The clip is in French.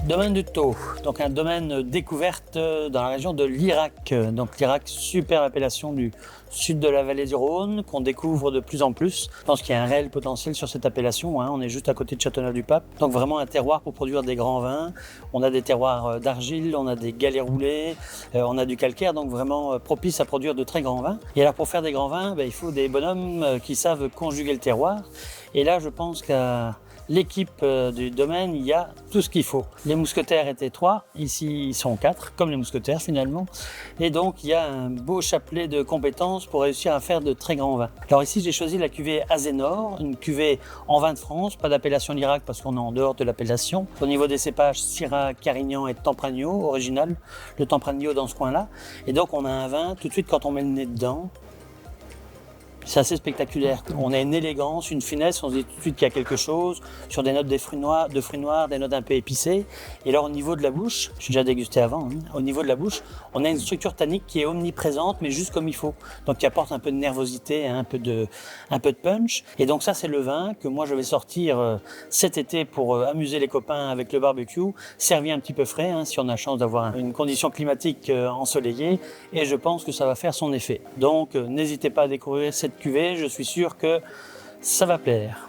Domaine du Tau, donc un domaine découverte dans la région de l'Irak. Donc l'Irak, super appellation du sud de la vallée du Rhône, qu'on découvre de plus en plus. Je pense qu'il y a un réel potentiel sur cette appellation, hein. On est juste à côté de Châteauneuf-du-Pape. Donc vraiment un terroir pour produire des grands vins. On a des terroirs d'argile, on a des galets roulés, on a du calcaire, donc vraiment propice à produire de très grands vins. Et alors pour faire des grands vins, il faut des bonhommes qui savent conjuguer le terroir. Et là, je pense qu'à l'équipe du domaine, il y a tout ce qu'il faut. Les mousquetaires étaient 3, ici ils sont 4, comme les mousquetaires finalement. Et donc il y a un beau chapelet de compétences pour réussir à faire de très grands vins. Alors ici j'ai choisi la cuvée Azénor, une cuvée en vin de France, pas d'appellation d'Irak parce qu'on est en dehors de l'appellation. Au niveau des cépages, Syrah, Carignan et Tempranillo, original, le Tempranillo dans ce coin-là. Et donc on a un vin, tout de suite quand on met le nez dedans, c'est assez spectaculaire. On a une élégance, une finesse, on se dit tout de suite qu'il y a quelque chose, sur des notes de fruits noirs, des notes un peu épicées. Et alors au niveau de la bouche, j'ai déjà dégusté avant, hein, au niveau de la bouche, on a une structure tannique qui est omniprésente, mais juste comme il faut. Donc qui apporte un peu de nervosité, hein, un peu de punch. Et donc ça, c'est le vin que moi je vais sortir cet été pour amuser les copains avec le barbecue, servi un petit peu frais, hein, si on a la chance d'avoir une condition climatique ensoleillée. Et je pense que ça va faire son effet. Donc n'hésitez pas à découvrir cette cuvée, je suis sûr que ça va plaire.